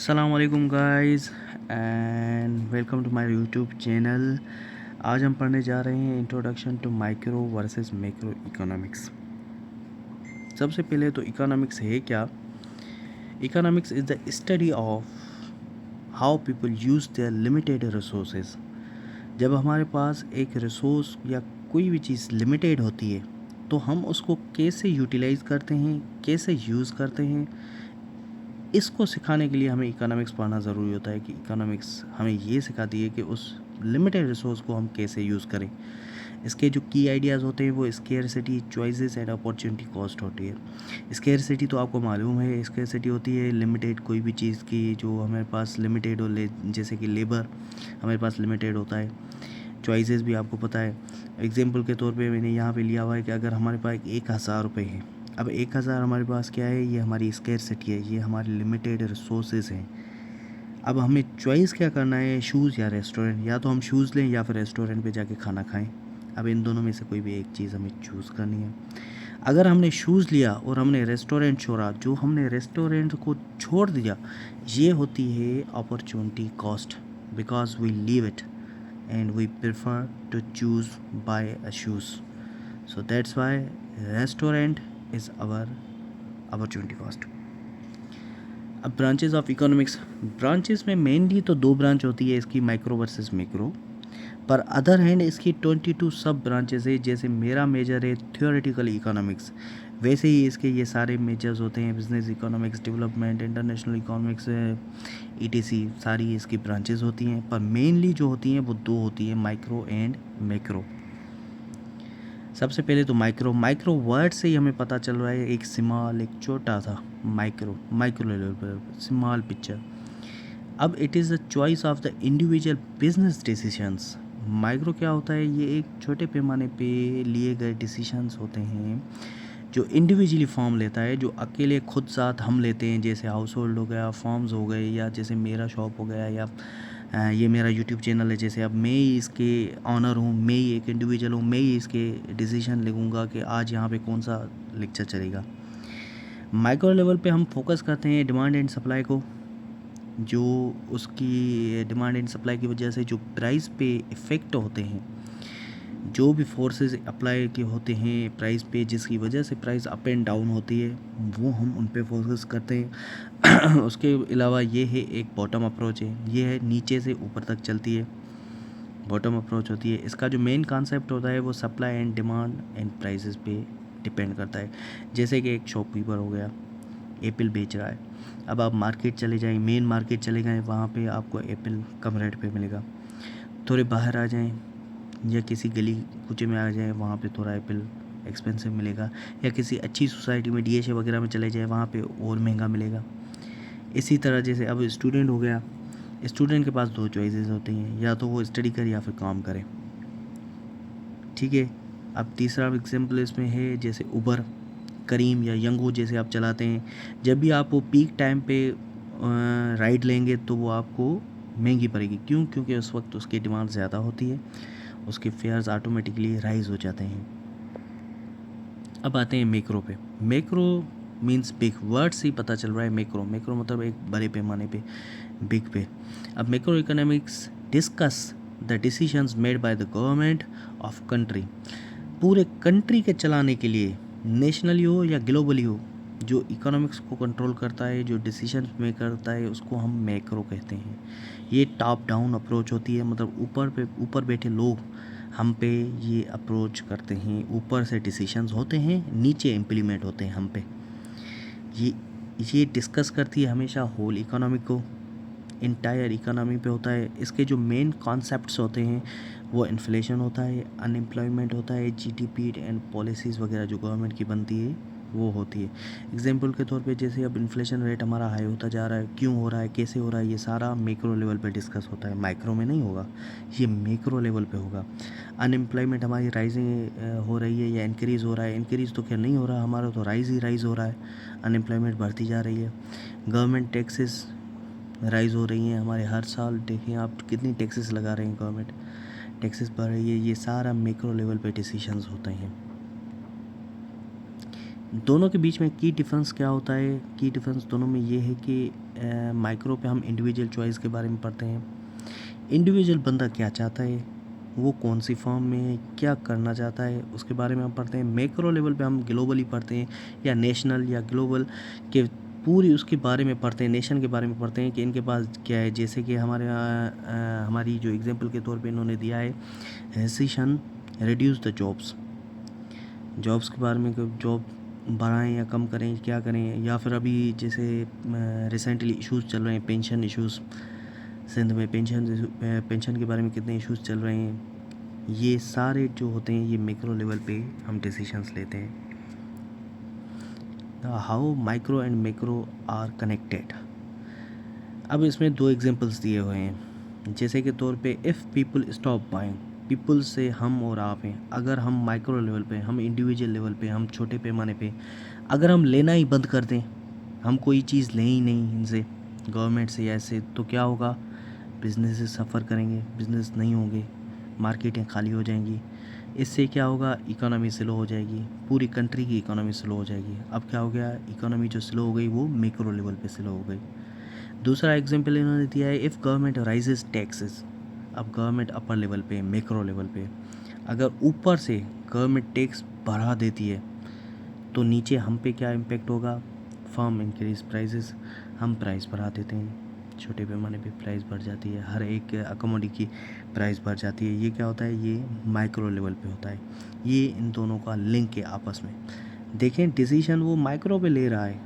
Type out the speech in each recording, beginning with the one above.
अस्सलाम वालेकुम guys and welcome to my YouTube channel. आज हम पढ़ने जा रहे हैं introduction to micro versus macro economics. सबसे पहले तो इकोनॉमिक्स है क्या? Economics is the study of how people use their limited resources. जब हमारे पास एक रिसोर्स या कोई भी चीज़ लिमिटेड होती है तो हम उसको कैसे यूटिलाइज़ करते हैं, कैसे यूज़ करते हैं, इसको सिखाने के लिए हमें इकोनॉमिक्स पढ़ना ज़रूरी होता है कि इकोनॉमिक्स हमें ये सिखाती है कि उस लिमिटेड रिसोर्स को हम कैसे यूज़ करें। इसके जो की आइडियाज़ होते हैं वो scarcity, choices and opportunity cost होती है। स्केयरसिटी तो आपको मालूम है, स्केयरसिटी होती है लिमिटेड कोई भी चीज़ की जो हमारे पास लिमिटेड हो, जैसे कि लेबर हमारे पास लिमिटेड होता है। चॉइसेस भी आपको पता है। एग्जांपल के तौर पे मैंने यहाँ पे लिया हुआ है कि अगर हमारे पास 1000 रुपये है, अब 1000 हमारे पास क्या है, ये हमारी स्केयरसिटी है, ये हमारी लिमिटेड रिसोर्सेज हैं। अब हमें चॉइस क्या करना है, शूज़ या रेस्टोरेंट। या तो हम शूज़ लें या फिर रेस्टोरेंट पे जाके खाना खाएं। अब इन दोनों में से कोई भी एक चीज़ हमें चूज़ करनी है। अगर हमने शूज़ लिया और हमने रेस्टोरेंट छोड़ा, जो हमने रेस्टोरेंट को छोड़ दिया, ये होती है opportunity cost, because we leave it and we prefer to choose buy a shoes. So that's why restaurant is our opportunity cost. अब ब्रांचेस ऑफ इकोनॉमिक्स, ब्रांचेस में मेनली तो दो ब्रांच होती है इसकी, माइक्रो वर्सेस मैक्रो। पर other hand इसकी 22 सब ब्रांचेस है। जैसे मेरा मेजर है थियोरेटिकल इकोनॉमिक्स, वैसे ही इसके ये सारे मेजर्स होते हैं, business economics, development, international economics, etc, सारी इसकी ब्रांचेस होती हैं। पर मेनली जो होती हैं वो दो होती हैं, माइक्रो एंड मैक्रो। सबसे पहले तो माइक्रो, माइक्रो वर्ड से ही हमें पता चल रहा है, एक स्मॉल, एक छोटा था, माइक्रो, माइक्रो लेवल पर स्मॉल पिक्चर। अब it is the choice of the individual business decisions. Micro क्या होता है, ये एक छोटे पैमाने पे लिए गए डिसीशंस होते हैं जो इंडिविजुअली फॉर्म लेता है, जो अकेले खुद साथ हम लेते हैं। जैसे हाउस होल्ड हो गया, फॉर्म्स हो गए, या जैसे मेरा शॉप हो गया, या ये मेरा यूट्यूब चैनल है। जैसे अब मैं ही इसके ऑनर हूँ, मैं ही एक इंडिविजुअल हूँ, मैं ही इसके डिसीजन लगूँगा कि आज यहाँ पे कौन सा लेक्चर चलेगा। माइक्रो लेवल पे हम फोकस करते हैं डिमांड एंड सप्लाई को, जो उसकी डिमांड एंड सप्लाई की वजह से जो प्राइस पे इफ़ेक्ट होते हैं, जो भी फोर्सेस अप्लाई के होते हैं प्राइस पे, जिसकी वजह से प्राइस अप एंड डाउन होती है, वो हम उन पे फोकस करते हैं। उसके अलावा ये है एक बॉटम अप्रोच है, ये है नीचे से ऊपर तक चलती है, बॉटम अप्रोच होती है। इसका जो मेन कॉन्सेप्ट होता है वो supply and demand and prices पे डिपेंड करता है। जैसे कि एक शॉपकीपर हो गया, एप्पल बेच रहा है। अब आप मार्केट चले जाएँ, मेन मार्केट चले गए, वहाँ पे आपको एप्पल कम रेट पे मिलेगा। थोड़े बाहर आ जाएँ या किसी गली कूचे में आ जाए, वहाँ पे थोड़ा एप्पल एक्सपेंसिव मिलेगा। या किसी अच्छी सोसाइटी में, डीएचए वगैरह में चले जाए, वहाँ पे और महंगा मिलेगा। इसी तरह जैसे अब स्टूडेंट हो गया, स्टूडेंट के पास दो चॉइसेस होती हैं, या तो वो स्टडी करे या फिर काम करे, ठीक है। अब तीसरा एग्जाम्पल इसमें है जैसे उबर, करीम या यंगो जैसे आप चलाते हैं। जब भी आप वो पीक टाइम पे राइड लेंगे तो वो आपको महंगी पड़ेगी। क्यों? क्योंकि उस वक्त उसकी डिमांड ज़्यादा होती है, उसके फेयर्स ऑटोमेटिकली राइज हो जाते हैं। अब आते हैं मैक्रो पे। मैक्रो मींस बिग, वर्ड से ही पता चल रहा है मैक्रो, मैक्रो मतलब एक बड़े पैमाने पे, बिग पे। अब macro economics discuss the decisions made by the government of country. पूरे कंट्री के चलाने के लिए, नेशनली हो या ग्लोबली हो, जो इकोनॉमिक्स को कंट्रोल करता है, जो डिसीजन मेक करता है, उसको हम मैक्रो कहते हैं। ये टॉप डाउन अप्रोच होती है, मतलब ऊपर बैठे लोग हम पे ये अप्रोच करते हैं, ऊपर से डिसीजंस होते हैं, नीचे इम्प्लीमेंट होते हैं हम पे। ये ये डिस्कस करती है हमेशा होल इकोनॉमी को, इंटायर इकोनॉमी पे होता है। इसके जो मेन कॉन्सेप्ट्स होते हैं वो इन्फ्लेशन होता है, अनएम्प्लॉयमेंट होता है, जीडीपी एंड पॉलिसीज़ वगैरह जो गवर्नमेंट की बनती है वो होती है। एग्जांपल के तौर पे जैसे अब इन्फ्लेशन रेट हमारा हाई होता जा रहा है, क्यों हो रहा है, कैसे हो रहा है, ये सारा मैक्रो लेवल पे डिस्कस होता है, माइक्रो में नहीं होगा, ये मैक्रो लेवल पे होगा। अनएम्प्लॉयमेंट हमारी राइजिंग हो रही है या इंक्रीज़ हो रहा है, इंक्रीज़ तो खैर नहीं हो रहा, हमारा तो राइज़ हो रहा है, अनएम्प्लॉयमेंट बढ़ती जा रही है। गवर्नमेंट टैक्सेस राइज़ हो रही हैं हमारे, हर साल देखें आप कितनी टैक्सेस लगा रहे हैं, गवर्नमेंट टैक्सेस बढ़ रही है। ये सारा मैक्रो लेवल पे डिसीजंस होते हैं। दोनों के बीच में की डिफरेंस क्या होता है? की डिफरेंस दोनों में ये है कि माइक्रो पे हम इंडिविजुअल चॉइस के बारे में पढ़ते हैं। इंडिविजुअल बंदा क्या चाहता है, वो कौन सी फॉर्म में है, क्या करना चाहता है, उसके बारे में हम पढ़ते हैं। मैक्रो लेवल पे हम ग्लोबली पढ़ते हैं, या नेशनल या ग्लोबल के पूरी उसके बारे में पढ़ते हैं, नेशन के बारे में पढ़ते हैं कि इनके पास क्या है। जैसे कि हमारे यहाँ हमारी जो एग्जांपल के तौर पे इन्होंने दिया है, रिसेशन रिड्यूस द जॉब्स के बारे में, जॉब बढ़ाएं या कम करें, क्या करें। या फिर अभी जैसे रिसेंटली इश्यूज़ चल रहे हैं, पेंशन इश्यूज़, सिंध में पेंशन के बारे में कितने इश्यूज़ चल रहे हैं। ये सारे जो होते हैं ये मैक्रो लेवल पे हम डिसीशंस लेते हैं। How micro and macro are connected. अब इसमें 2 एग्जांपल्स दिए हुए हैं। जैसे के तौर पे if people stop buying, people से हम और आप हैं। अगर हम माइक्रो लेवल पे, हम इंडिविजुअल लेवल पे, हम छोटे पैमाने पे अगर हम लेना ही बंद कर दें, हम कोई चीज़ लें ही नहीं इनसे, गवर्नमेंट से या ऐसे, तो क्या होगा? बिजनेसेस सफ़र करेंगे, बिजनेस नहीं होंगे, मार्केटें खाली हो जाएंगी। इससे क्या होगा? इकोनॉमी स्लो हो जाएगी, पूरी कंट्री की इकोनॉमी स्लो हो जाएगी। अब क्या हो गया? इकोनॉमी जो स्लो हो गई वो मैक्रो लेवल पे स्लो हो गई। दूसरा एग्जांपल इन्होंने दिया है, इफ़ गवर्नमेंट राइजेस टैक्सेस। अब गवर्नमेंट अपर लेवल पे, मैक्रो लेवल पे, अगर ऊपर से गवर्नमेंट टैक्स बढ़ा देती है तो नीचे हम पे क्या इम्पेक्ट होगा? फर्म इंक्रीज प्राइसेस, हम प्राइस बढ़ा देते हैं, छोटे पैमाने पे प्राइस बढ़ जाती है, हर एक कमोडिटी की प्राइस बढ़ जाती है। ये क्या होता है? ये माइक्रो लेवल पे होता है। ये इन दोनों का लिंक है आपस में। देखें, डिसीजन वो माइक्रो पे ले रहा है,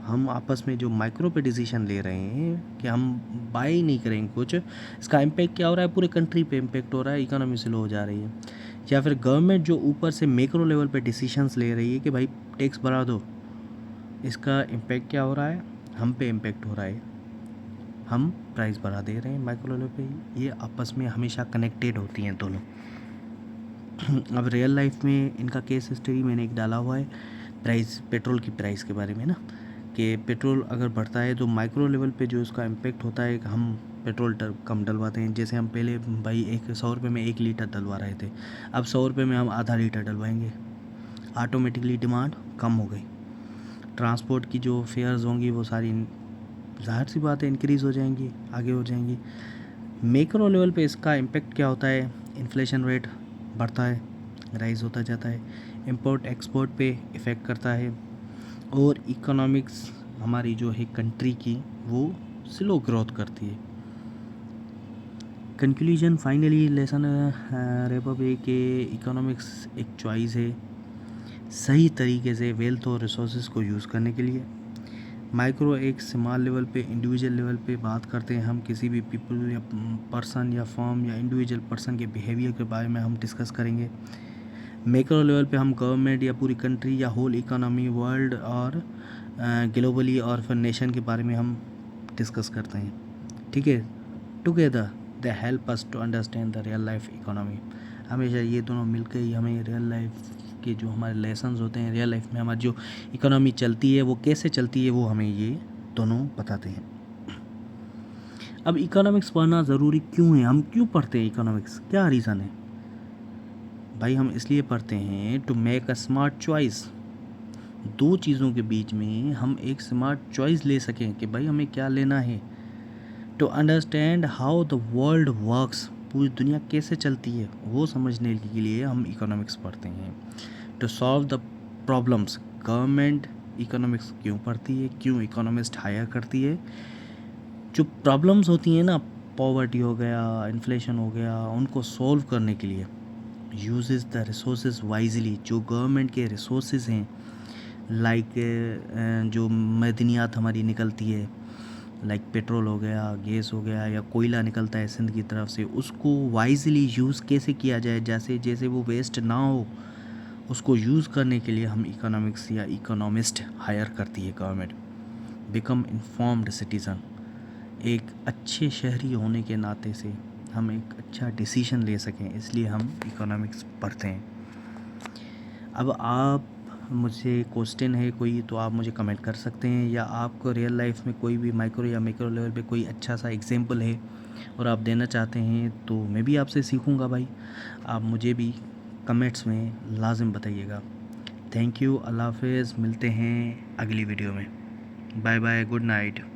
हम आपस में जो माइक्रो पे डिसीजन ले रहे हैं कि हम बाय ही नहीं करेंगे कुछ, इसका इम्पेक्ट क्या हो रहा है? पूरे कंट्री पे इम्पेक्ट हो रहा है, इकोनॉमी स्लो हो जा रही है। या फिर गवर्नमेंट जो ऊपर से मैक्रो लेवल पे डिसीजंस ले रही है कि भाई टैक्स बढ़ा दो, इसका इम्पेक्ट क्या हो रहा है? हम पे इम्पेक्ट हो रहा है, हम प्राइस बढ़ा दे रहे हैं माइक्रो लेवल पे। ये आपस में हमेशा कनेक्टेड होती हैं दोनों। अब रियल लाइफ में इनका केस हिस्ट्री मैंने एक डाला हुआ है, प्राइस, पेट्रोल की प्राइस के बारे में ना, कि पेट्रोल अगर बढ़ता है तो माइक्रो लेवल पे जो उसका इम्पेक्ट होता है कि हम पेट्रोल कम डलवाते हैं। जैसे हम पहले भाई 100 रुपये में 1 लीटर डलवा रहे थे, अब 100 रुपये में हम आधा लीटर डलवाएंगे, ऑटोमेटिकली डिमांड कम हो गई। ट्रांसपोर्ट की जो फेयर्स होंगी वो सारी ज़ाहिर सी बात है इंक्रीज़ हो जाएंगी, आगे हो जाएंगी। मैक्रो लेवल पे इसका इम्पेक्ट क्या होता है? इन्फ्लेशन रेट बढ़ता है, राइज होता जाता है, इंपोर्ट एक्सपोर्ट पे इफ़ेक्ट करता है, और इकोनॉमिक्स हमारी जो है कंट्री की वो स्लो ग्रोथ करती है। Conclusion, finally lesson rape up है कि इकोनॉमिक्स एक चॉइस है सही तरीके से वेल्थ और रिसोर्सेज को यूज़ करने के लिए। माइक्रो एक स्मॉल लेवल पे, इंडिविजुअल लेवल पे बात करते हैं हम, किसी भी पीपल या पर्सन या फर्म या इंडिविजुअल पर्सन के बिहेवियर के बारे में हम डिस्कस करेंगे। मैक्रो लेवल पे हम गवर्नमेंट या पूरी कंट्री या होल इकोनॉमी, वर्ल्ड और ग्लोबली और फिर नेशन के बारे में हम डिस्कस करते हैं। ठीक है, together they help us to understand the real life economy. हमेशा ये दोनों मिलकर ही हमें रियल लाइफ के जो हमारे लेसन्स होते हैं, रियल लाइफ में हमारी जो इकोनॉमी चलती है वो कैसे चलती है, वो हमें ये दोनों बताते हैं। अब इकोनॉमिक्स पढ़ना ज़रूरी क्यों है? हम क्यों पढ़ते हैं इकोनॉमिक्स? क्या रीज़न है भाई? हम इसलिए पढ़ते हैं to make a smart choice. 2 चीज़ों के बीच में हम एक स्मार्ट चॉइस ले सकें कि भाई हमें क्या लेना है। To understand how the world works, पूरी दुनिया कैसे चलती है वो समझने के लिए हम इकोनॉमिक्स पढ़ते हैं। To solve the problems, government economics क्यों पढ़ती है, क्यों इकोनॉमिस्ट हायर करती है? जो प्रॉब्लम्स होती हैं ना, पॉवर्टी हो गया, इन्फ्लेशन हो गया, उनको सॉल्व करने के लिए यूजेस द रिसोर्सेज वाइजली। जो गवर्नमेंट के रिसोर्सेज हैं, लाइक जो मदनियात हमारी निकलती है, लाइक पेट्रोल हो गया, गैस हो गया, या कोयला निकलता है सिंध की तरफ से, उसको वाइजली यूज़ कैसे किया जाए, जैसे जैसे वो वेस्ट ना हो, उसको यूज़ करने के लिए हम इकोनॉमिक्स या इकोनॉमिस्ट हायर करती है गवर्नमेंट। बिकम इन्फॉर्म्ड सिटीज़न, एक अच्छे शहरी होने के नाते से हम एक अच्छा डिसीजन ले सकें, इसलिए हम इकोनॉमिक्स पढ़ते हैं। अब आप मुझसे क्वेश्चन है कोई तो आप मुझे कमेंट कर सकते हैं, या आपको रियल लाइफ में कोई भी माइक्रो या मैक्रो लेवल पे कोई अच्छा सा एग्जांपल है और आप देना चाहते हैं तो मैं भी आपसे सीखूंगा भाई। आप मुझे भी कमेंट्स में लाजिम बताइएगा। थैंक यू, अल्लाह हाफिज़, मिलते हैं अगली वीडियो में। Bye bye, good night.